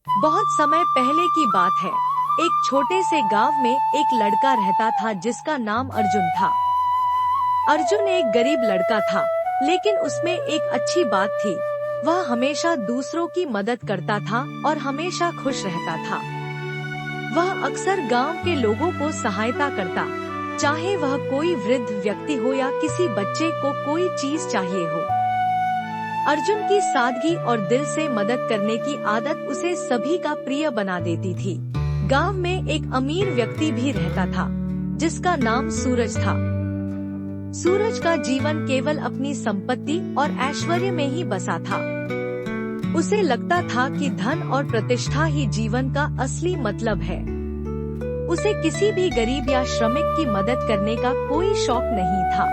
बहुत समय पहले की बात है। एक छोटे से गांव में एक लड़का रहता था जिसका नाम अर्जुन था। अर्जुन एक गरीब लड़का था, लेकिन उसमें एक अच्छी बात थी। वह हमेशा दूसरों की मदद करता था और हमेशा खुश रहता था। वह अक्सर गांव के लोगों को सहायता करता, चाहे वह कोई वृद्ध व्यक्ति हो या किसी बच्चे को कोई चीज चाहिए हो। अर्जुन की सादगी और दिल से मदद करने की आदत उसे सभी का प्रिय बना देती थी। गांव में एक अमीर व्यक्ति भी रहता था, जिसका नाम सूरज था। सूरज का जीवन केवल अपनी संपत्ति और ऐश्वर्य में ही बसा था। उसे लगता था कि धन और प्रतिष्ठा ही जीवन का असली मतलब है। उसे किसी भी गरीब या श्रमिक की मदद करने का कोई शौक नहीं था।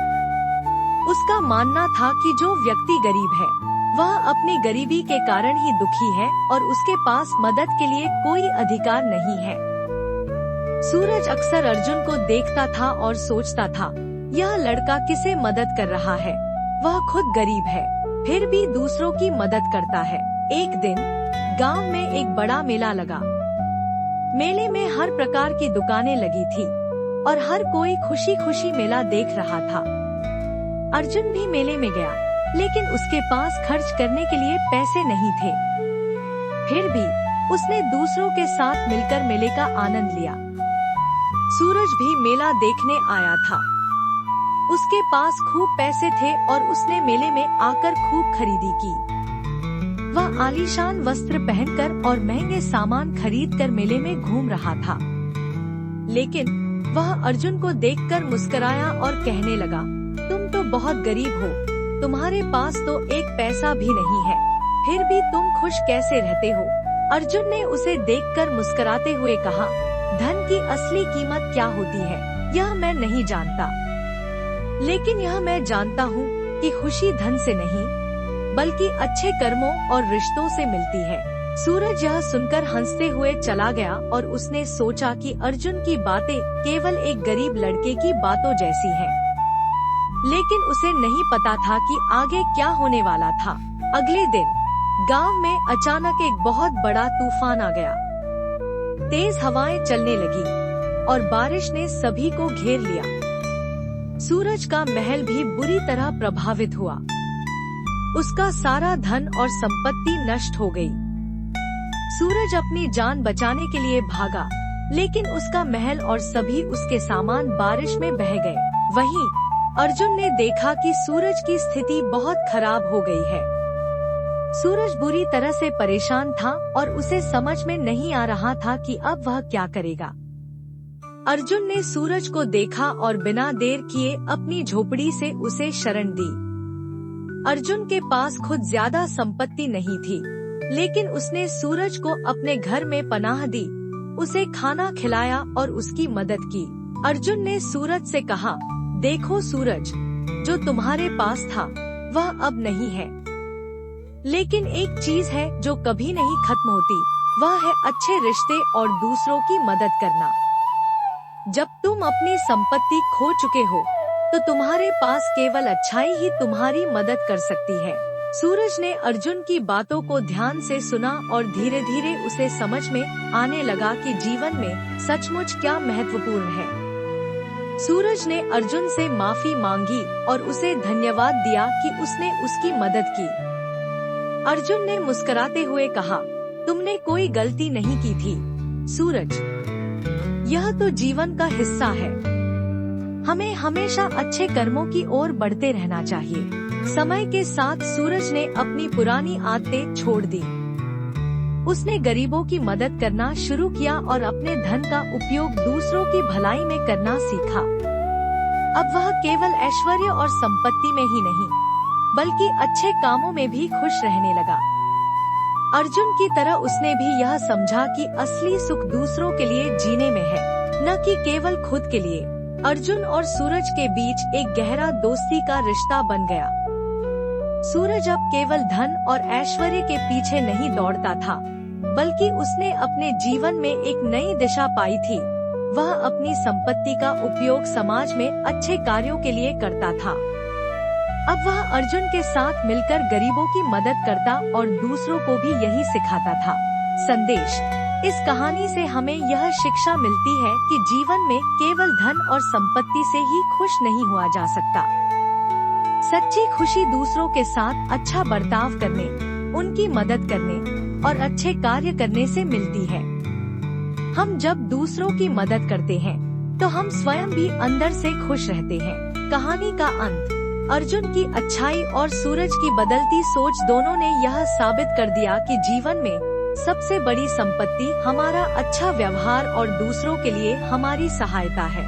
उसका मानना था कि जो व्यक्ति गरीब है, वह अपनी गरीबी के कारण ही दुखी है और उसके पास मदद के लिए कोई अधिकार नहीं है। सूरज अक्सर अर्जुन को देखता था और सोचता था, यह लड़का किसे मदद कर रहा है? वह खुद गरीब है, फिर भी दूसरों की मदद करता है। एक दिन गांव में एक बड़ा मेला लगा। मेले में हर प्रकार की दुकानें लगी थी और हर कोई खुशी खुशी मेला देख रहा था। अर्जुन भी मेले में गया, लेकिन उसके पास खर्च करने के लिए पैसे नहीं थे। फिर भी उसने दूसरों के साथ मिलकर मेले का आनंद लिया। सूरज भी मेला देखने आया था। उसके पास खूब पैसे थे और उसने मेले में आकर खूब खरीदी की। वह आलीशान वस्त्र पहनकर और महंगे सामान खरीदकर मेले में घूम रहा था। लेकिन वह अर्जुन को देखकर मुस्कुराया और कहने लगा, तुम तो बहुत गरीब हो, तुम्हारे पास तो एक पैसा भी नहीं है, फिर भी तुम खुश कैसे रहते हो? अर्जुन ने उसे देखकर मुस्कुराते हुए कहा, धन की असली कीमत क्या होती है यह मैं नहीं जानता, लेकिन यह मैं जानता हूँ कि खुशी धन से नहीं, बल्कि अच्छे कर्मों और रिश्तों से मिलती है। सूरज यह सुनकर हंसते हुए चला गया और उसने सोचा कि अर्जुन की बातें केवल एक गरीब लड़के की बातों जैसी हैं। लेकिन उसे नहीं पता था कि आगे क्या होने वाला था। अगले दिन गांव में अचानक एक बहुत बड़ा तूफान आ गया। तेज हवाएं चलने लगी और बारिश ने सभी को घेर लिया। सूरज का महल भी बुरी तरह प्रभावित हुआ। उसका सारा धन और संपत्ति नष्ट हो गई। सूरज अपनी जान बचाने के लिए भागा, लेकिन उसका महल और सभी उसके सामान बारिश में बह गए। वहीं अर्जुन ने देखा कि सूरज की स्थिति बहुत खराब हो गई है। सूरज बुरी तरह से परेशान था और उसे समझ में नहीं आ रहा था कि अब वह क्या करेगा। अर्जुन ने सूरज को देखा और बिना देर किए अपनी झोपड़ी से उसे शरण दी। अर्जुन के पास खुद ज्यादा संपत्ति नहीं थी, लेकिन उसने सूरज को अपने घर में पनाह दी, उसे खाना खिलाया और उसकी मदद की। अर्जुन ने सूरज से कहा, देखो सूरज, जो तुम्हारे पास था वह अब नहीं है, लेकिन एक चीज है जो कभी नहीं खत्म होती, वह है अच्छे रिश्ते और दूसरों की मदद करना। जब तुम अपनी संपत्ति खो चुके हो, तो तुम्हारे पास केवल अच्छाई ही तुम्हारी मदद कर सकती है। सूरज ने अर्जुन की बातों को ध्यान से सुना और धीरे धीरे उसे समझ में आने लगा कि जीवन में सचमुच क्या महत्वपूर्ण है। सूरज ने अर्जुन से माफी मांगी और उसे धन्यवाद दिया कि उसने उसकी मदद की। अर्जुन ने मुस्कुराते हुए कहा, तुमने कोई गलती नहीं की थी सूरज, यह तो जीवन का हिस्सा है। हमें हमेशा अच्छे कर्मों की ओर बढ़ते रहना चाहिए। समय के साथ सूरज ने अपनी पुरानी आदतें छोड़ दी। उसने गरीबों की मदद करना शुरू किया और अपने धन का उपयोग दूसरों की भलाई में करना सीखा। अब वह केवल ऐश्वर्य और संपत्ति में ही नहीं, बल्कि अच्छे कामों में भी खुश रहने लगा। अर्जुन की तरह उसने भी यह समझा कि असली सुख दूसरों के लिए जीने में है, न कि केवल खुद के लिए। अर्जुन और सूरज के बीच एक गहरा दोस्ती का रिश्ता बन गया। सूरज अब केवल धन और ऐश्वर्य के पीछे नहीं दौड़ता था, बल्कि उसने अपने जीवन में एक नई दिशा पाई थी। वह अपनी संपत्ति का उपयोग समाज में अच्छे कार्यों के लिए करता था। अब वह अर्जुन के साथ मिलकर गरीबों की मदद करता और दूसरों को भी यही सिखाता था। संदेश। इस कहानी से हमें यह शिक्षा मिलती है कि जीवन में केवल धन और संपत्ति से ही खुश नहीं हुआ जा सकता। सच्ची खुशी दूसरों के साथ अच्छा बर्ताव करने, उनकी मदद करने और अच्छे कार्य करने से मिलती है। हम जब दूसरों की मदद करते हैं तो हम स्वयं भी अंदर से खुश रहते हैं। कहानी का अंत। अर्जुन की अच्छाई और सूरज की बदलती सोच दोनों ने यह साबित कर दिया कि जीवन में सबसे बड़ी संपत्ति हमारा अच्छा व्यवहार और दूसरों के लिए हमारी सहायता है।